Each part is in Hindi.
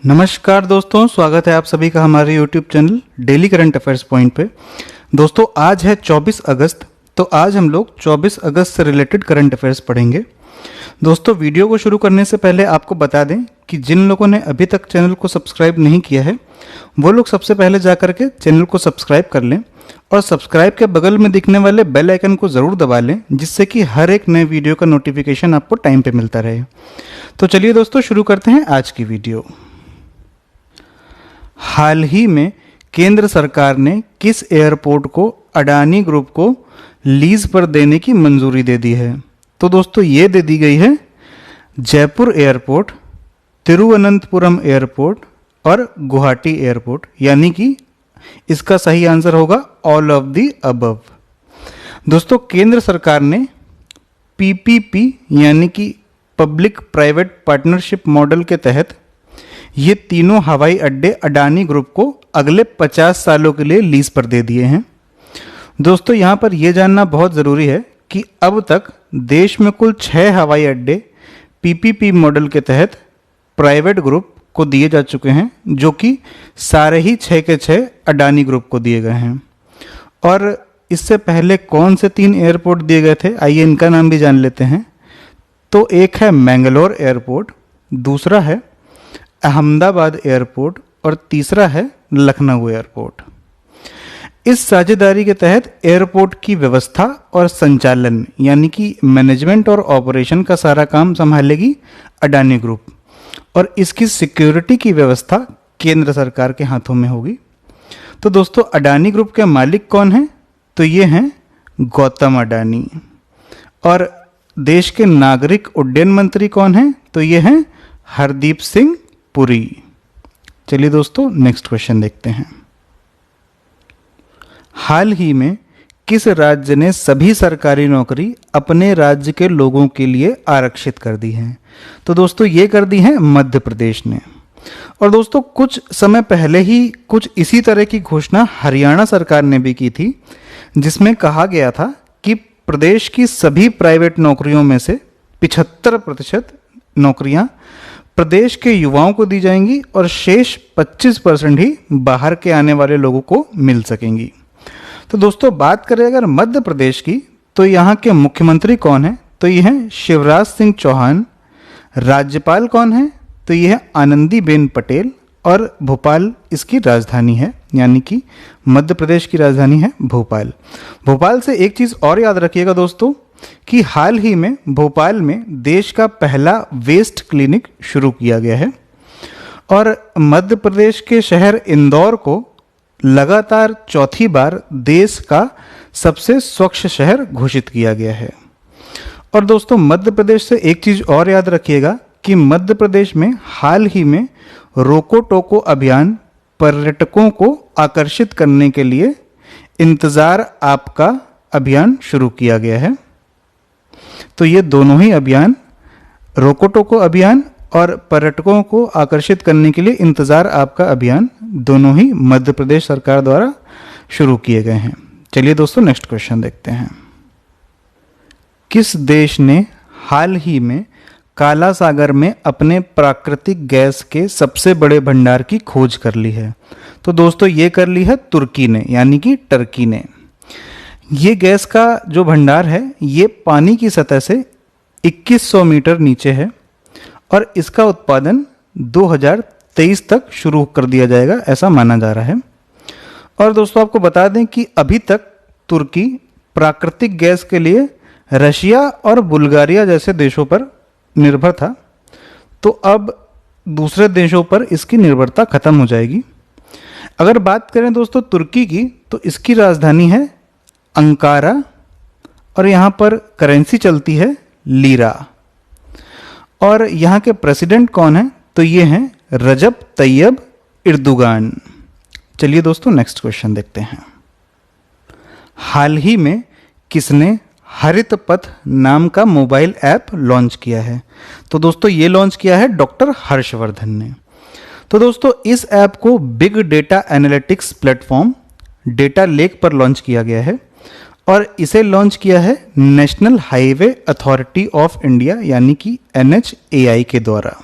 नमस्कार दोस्तों, स्वागत है आप सभी का हमारे YouTube channel daily current affairs point पे। दोस्तों आज है 24 अगस्त, तो आज हम लोग 24 अगस्त से रिलेटेड करंट अफेयर्स पढ़ेंगे। दोस्तों वीडियो को शुरू करने से पहले आपको बता दें कि जिन लोगों ने अभी तक चैनल को सब्सक्राइब नहीं किया है वो लोग सबसे पहले जा करके चैनल को सब्सक्राइब कर लें और सब्सक्राइब के बगल में दिखने वाले बेल आइकन को ज़रूर दबा लें, जिससे कि हर एक नए वीडियो का नोटिफिकेशन आपको टाइम पे मिलता रहे। तो चलिए दोस्तों शुरू करते हैं आज की वीडियो। हाल ही में केंद्र सरकार ने किस एयरपोर्ट को अडानी ग्रुप को लीज पर देने की मंजूरी दे दी है? तो दोस्तों ये दे दी गई है जयपुर एयरपोर्ट, तिरुवनंतपुरम एयरपोर्ट और गुवाहाटी एयरपोर्ट, यानी कि इसका सही आंसर होगा ऑल ऑफ द अबव। दोस्तों केंद्र सरकार ने पीपीपी यानी कि पब्लिक प्राइवेट पार्टनरशिप मॉडल के तहत ये तीनों हवाई अड्डे अडानी ग्रुप को अगले 50 सालों के लिए लीज पर दे दिए हैं। दोस्तों यहाँ पर यह जानना बहुत ज़रूरी है कि अब तक देश में कुल 6 हवाई अड्डे पीपीपी मॉडल के तहत प्राइवेट ग्रुप को दिए जा चुके हैं, जो कि सारे ही 6 के 6 अडानी ग्रुप को दिए गए हैं। और इससे पहले कौन से 3 एयरपोर्ट दिए गए थे, आइए इनका नाम भी जान लेते हैं। तो एक है मैंगलोर एयरपोर्ट, दूसरा है अहमदाबाद एयरपोर्ट और तीसरा है लखनऊ एयरपोर्ट। इस साझेदारी के तहत एयरपोर्ट की व्यवस्था और संचालन यानी कि मैनेजमेंट और ऑपरेशन का सारा काम संभालेगी अडानी ग्रुप, और इसकी सिक्योरिटी की व्यवस्था केंद्र सरकार के हाथों में होगी। तो दोस्तों अडानी ग्रुप के मालिक कौन हैं? तो ये हैं गौतम अडानी। और देश के नागरिक उड्डयन मंत्री कौन हैं? तो ये हैं हरदीप सिंह पुरी। चलिए दोस्तों नेक्स्ट क्वेश्चन देखते हैं। हाल ही में किस राज्य ने सभी सरकारी नौकरी अपने राज्य के लोगों के लिए आरक्षित कर दी है? तो दोस्तों ये कर दी है मध्य प्रदेश ने। और दोस्तों कुछ समय पहले ही कुछ इसी तरह की घोषणा हरियाणा सरकार ने भी की थी, जिसमें कहा गया था कि प्रदेश की सभी प्राइवेट नौकरियों में से 75% नौकरियां प्रदेश के युवाओं को दी जाएंगी और शेष 25% ही बाहर के आने वाले लोगों को मिल सकेंगी। तो दोस्तों बात करें अगर मध्य प्रदेश की, तो यहाँ के मुख्यमंत्री कौन है? तो ये हैं शिवराज सिंह चौहान। राज्यपाल कौन है? तो ये है आनंदीबेन पटेल। और भोपाल इसकी राजधानी है, यानी कि मध्य प्रदेश की राजधानी है भोपाल। भोपाल से एक चीज़ और याद रखिएगा दोस्तों कि हाल ही में भोपाल में देश का पहला वेस्ट क्लिनिक शुरू किया गया है और मध्य प्रदेश के शहर इंदौर को लगातार चौथी बार देश का सबसे स्वच्छ शहर घोषित किया गया है। और दोस्तों मध्य प्रदेश से एक चीज़ और याद रखिएगा कि मध्य प्रदेश में हाल ही में रोको टोको अभियान पर्यटकों को आकर्षित करने के लिए इंतज़ार आपका अभियान शुरू किया गया है। तो ये दोनों ही अभियान, रोको टोको अभियान और पर्यटकों को आकर्षित करने के लिए इंतज़ार आपका अभियान, दोनों ही मध्य प्रदेश सरकार द्वारा शुरू किए गए हैं। चलिए दोस्तों नेक्स्ट क्वेश्चन देखते हैं। किस देश ने हाल ही में काला सागर में अपने प्राकृतिक गैस के सबसे बड़े भंडार की खोज कर ली है? तो दोस्तों ये कर ली है तुर्की ने, यानी कि टर्की ने। ये गैस का जो भंडार है ये पानी की सतह से 2100 मीटर नीचे है और इसका उत्पादन 2023 तक शुरू कर दिया जाएगा, ऐसा माना जा रहा है। और दोस्तों आपको बता दें कि अभी तक तुर्की प्राकृतिक गैस के लिए रशिया और बुल्गारिया जैसे देशों पर निर्भर था, तो अब दूसरे देशों पर इसकी निर्भरता खत्म हो जाएगी। अगर बात करें दोस्तों तुर्की की, तो इसकी राजधानी है अंकारा और यहाँ पर करेंसी चलती है लीरा। और यहाँ के प्रेसिडेंट कौन है? तो ये हैं रजब तैयब इर्दुगान। चलिए दोस्तों नेक्स्ट क्वेश्चन देखते हैं। हाल ही में किसने हरित पथ नाम का मोबाइल ऐप लॉन्च किया है? तो दोस्तों ये लॉन्च किया है डॉक्टर हर्षवर्धन ने। तो दोस्तों इस ऐप को big data analytics platform data lake पर लॉन्च किया गया है और इसे लॉन्च किया है national highway authority of India यानी कि NHAI के द्वारा।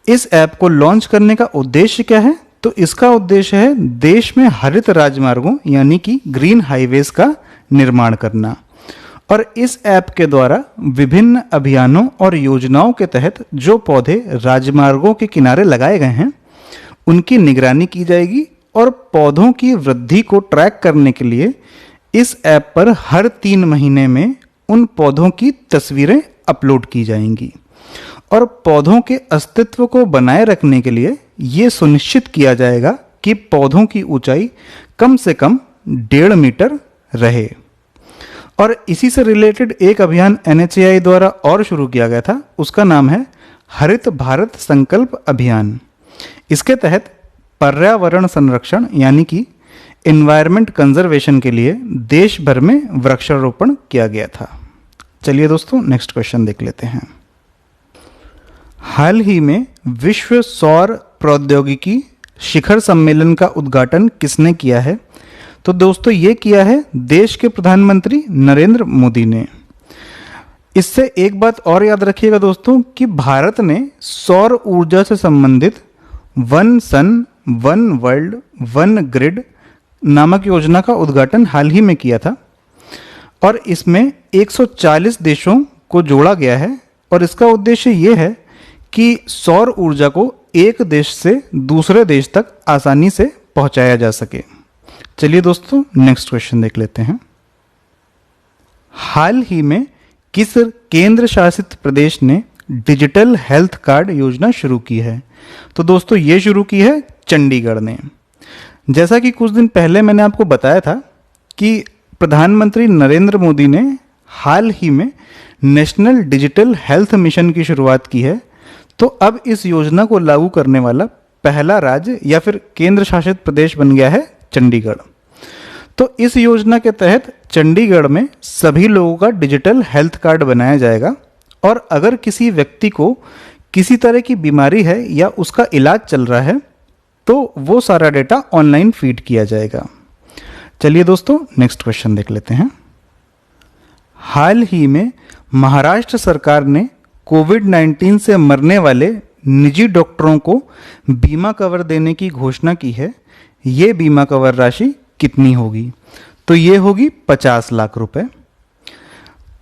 इस ऐप को लॉन्च करने का उद्देश्य क्या है? तो इसका उद्देश्य है देश में हरित राजमार्गों यानी कि ग्रीन हाईवेज का निर्माण करना। और इस ऐप के द्वारा विभिन्न अभियानों और योजनाओं के तहत जो पौधे राजमार्गों के किनारे लगाए गए हैं उनकी निगरानी की जाएगी और पौधों की वृद्धि को ट्रैक करने के लिए इस ऐप पर हर 3 महीने में उन पौधों की तस्वीरें अपलोड की जाएंगी। और पौधों के अस्तित्व को बनाए रखने के लिए ये सुनिश्चित किया जाएगा कि पौधों की ऊंचाई कम से कम 1.5 मीटर रहे। और इसी से रिलेटेड एक अभियान NHAI द्वारा और शुरू किया गया था, उसका नाम है हरित भारत संकल्प अभियान। इसके तहत पर्यावरण संरक्षण यानी कि एनवायरनमेंट कंजर्वेशन के लिए देश भर में वृक्षारोपण किया गया था। चलिए दोस्तों नेक्स्ट क्वेश्चन देख लेते हैं। हाल ही में विश्व सौर प्रौद्योगिकी शिखर सम्मेलन का उद्घाटन किसने किया है? तो दोस्तों ये किया है देश के प्रधानमंत्री नरेंद्र मोदी ने। इससे एक बात और याद रखिएगा दोस्तों कि भारत ने सौर ऊर्जा से संबंधित one sun one world one grid नामक योजना का उद्घाटन हाल ही में किया था और इसमें 140 देशों को जोड़ा गया है। और इसका उद्देश्य ये है कि सौर ऊर्जा को एक देश से दूसरे देश तक आसानी से पहुंचाया जा सके। चलिए दोस्तों नेक्स्ट क्वेश्चन देख लेते हैं। हाल ही में किस केंद्र शासित प्रदेश ने डिजिटल हेल्थ कार्ड योजना शुरू की है? तो दोस्तों ये शुरू की है चंडीगढ़ ने। जैसा कि कुछ दिन पहले मैंने आपको बताया था कि प्रधानमंत्री नरेंद्र मोदी ने हाल ही में नेशनल डिजिटल हेल्थ मिशन की शुरुआत की है, तो अब इस योजना को लागू करने वाला पहला राज्य या फिर केंद्र शासित प्रदेश बन गया है चंडीगढ़। तो इस योजना के तहत चंडीगढ़ में सभी लोगों का डिजिटल हेल्थ कार्ड बनाया जाएगा और अगर किसी व्यक्ति को किसी तरह की बीमारी है या उसका इलाज चल रहा है तो वो सारा डेटा ऑनलाइन फीड किया जाएगा। चलिए दोस्तों नेक्स्ट क्वेश्चन देख लेते हैं। हाल ही में महाराष्ट्र सरकार ने कोविड-19 से मरने वाले निजी डॉक्टरों को बीमा कवर देने की घोषणा की है। ये बीमा कवर राशि कितनी होगी? तो ये होगी 50 लाख रुपए।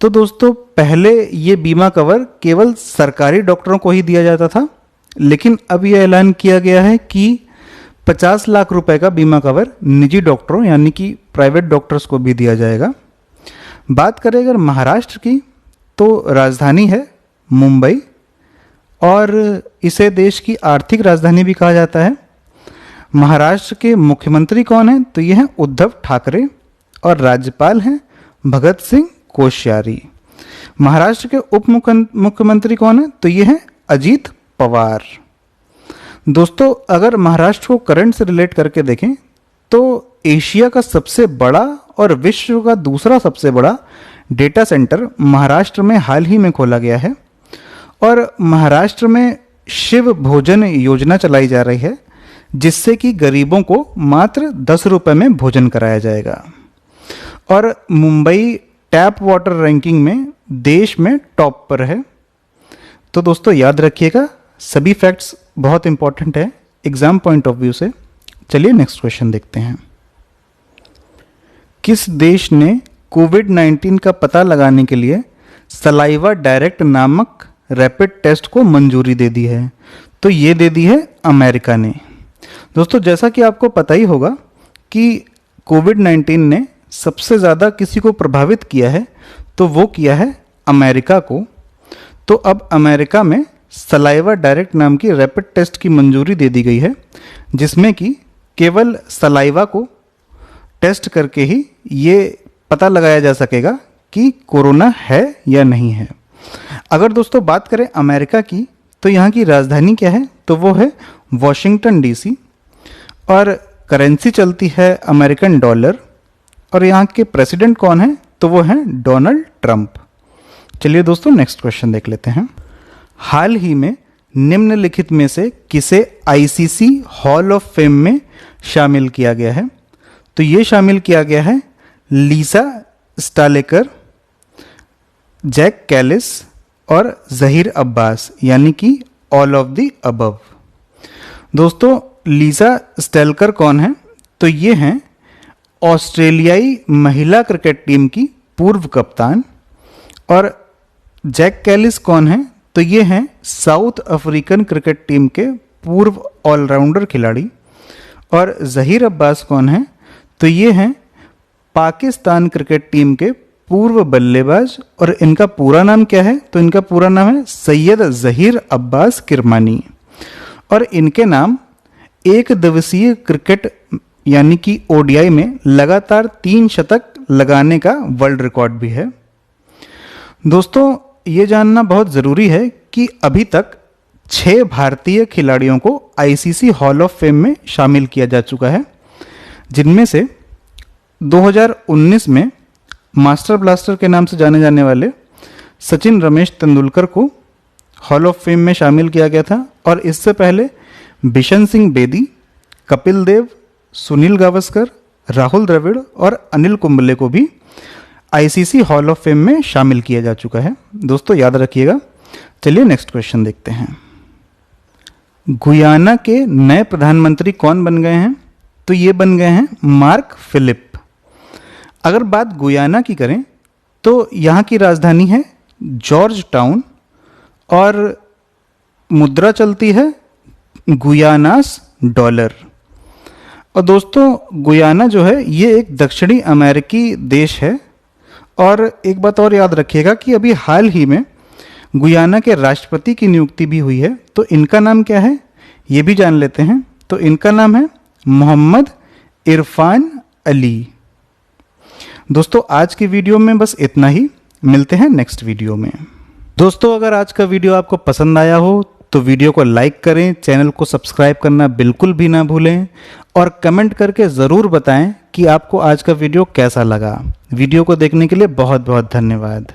तो दोस्तों पहले ये बीमा कवर केवल सरकारी डॉक्टरों को ही दिया जाता था, लेकिन अब यह ऐलान किया गया है कि 50 लाख रुपए का बीमा कवर निजी डॉक्टरों यानी कि प्राइवेट डॉक्टर्स को भी दिया जाएगा। बात करें अगर महाराष्ट्र की तो राजधानी है मुंबई और इसे देश की आर्थिक राजधानी भी कहा जाता है। महाराष्ट्र के मुख्यमंत्री कौन हैं? तो ये हैं उद्धव ठाकरे और राज्यपाल हैं भगत सिंह कोश्यारी। महाराष्ट्र के उप मुख्यमंत्री कौन हैं? तो ये हैं अजीत पवार। दोस्तों अगर महाराष्ट्र को करंट से रिलेट करके देखें तो एशिया का सबसे बड़ा और विश्व का दूसरा सबसे बड़ा डेटा सेंटर महाराष्ट्र में हाल ही में खोला गया है और महाराष्ट्र में शिव भोजन योजना चलाई जा रही है जिससे कि गरीबों को मात्र 10 रुपये में भोजन कराया जाएगा। और मुंबई टैप वाटर रैंकिंग में देश में टॉप पर है। तो दोस्तों याद रखिएगा सभी फैक्ट्स बहुत इंपॉर्टेंट है एग्जाम पॉइंट ऑफ व्यू से। चलिए नेक्स्ट क्वेश्चन देखते हैं। किस देश ने कोविड-19 का पता लगाने के लिए सलाइवा डायरेक्ट नामक रैपिड टेस्ट को मंजूरी दे दी है? तो ये दे दी है अमेरिका ने। दोस्तों जैसा कि आपको पता ही होगा कि कोविड-19 ने सबसे ज़्यादा किसी को प्रभावित किया है तो वो किया है अमेरिका को। तो अब अमेरिका में सलाइवा डायरेक्ट नाम की रैपिड टेस्ट की मंजूरी दे दी गई है जिसमें कि केवल सलाइवा को टेस्ट करके ही ये पता लगाया जा सकेगा कि कोरोना है या नहीं है। अगर दोस्तों बात करें अमेरिका की तो यहाँ की राजधानी क्या है? तो वो है वॉशिंगटन डीसी और करेंसी चलती है अमेरिकन डॉलर और यहाँ के प्रेसिडेंट कौन है? तो वो हैं डोनाल्ड ट्रंप। चलिए दोस्तों नेक्स्ट क्वेश्चन देख लेते हैं। हाल ही में निम्नलिखित में से किसे आईसीसी हॉल ऑफ फेम में शामिल किया गया है? तो ये शामिल किया गया है लीसा स्टालेकर, जैक कैलिस और जहीर अब्बास यानी कि ऑल ऑफ द अबव। दोस्तों लीसा स्टेलकर कौन है? तो ये हैं ऑस्ट्रेलियाई महिला क्रिकेट टीम की पूर्व कप्तान। और जैक कैलिस कौन है? तो ये हैं साउथ अफ्रीकन क्रिकेट टीम के पूर्व ऑलराउंडर खिलाड़ी। और ज़हीर अब्बास कौन है? तो ये हैं पाकिस्तान क्रिकेट टीम के पूर्व बल्लेबाज। और इनका पूरा नाम क्या है? तो इनका पूरा नाम है सैयद ज़हीर अब्बास किरमानी। और इनके नाम एक दिवसीय क्रिकेट यानी कि ओडीआई में लगातार 3 शतक लगाने का वर्ल्ड रिकॉर्ड भी है। दोस्तों ये जानना बहुत ज़रूरी है कि अभी तक 6 भारतीय खिलाड़ियों को आईसीसी हॉल ऑफ फेम में शामिल किया जा चुका है, जिनमें से 2019 में मास्टर ब्लास्टर के नाम से जाने जाने वाले सचिन रमेश तेंदुलकर को हॉल ऑफ फेम में शामिल किया गया था। और इससे पहले बिशन सिंह बेदी, कपिल देव, सुनील गावस्कर, राहुल द्रविड़ और अनिल कुंबले को भी आईसीसी हॉल ऑफ फेम में शामिल किया जा चुका है। दोस्तों याद रखिएगा। चलिए नेक्स्ट क्वेश्चन देखते हैं। गुयाना के नए प्रधानमंत्री कौन बन गए हैं? तो ये बन गए हैं मार्क फिलिप। अगर बात गुयाना की करें तो यहाँ की राजधानी है जॉर्ज टाउन और मुद्रा चलती है गुयानास डॉलर। और दोस्तों गुयाना जो है ये एक दक्षिणी अमेरिकी देश है। और एक बात और याद रखिएगा कि अभी हाल ही में गुयाना के राष्ट्रपति की नियुक्ति भी हुई है। तो इनका नाम क्या है ये भी जान लेते हैं। तो इनका नाम है मोहम्मद इरफान अली। दोस्तों आज की वीडियो में बस इतना ही, मिलते हैं नेक्स्ट वीडियो में। दोस्तों अगर आज का वीडियो आपको पसंद आया हो तो वीडियो को लाइक करें, चैनल को सब्सक्राइब करना बिल्कुल भी ना भूलें और कमेंट करके ज़रूर बताएं कि आपको आज का वीडियो कैसा लगा। वीडियो को देखने के लिए बहुत बहुत धन्यवाद।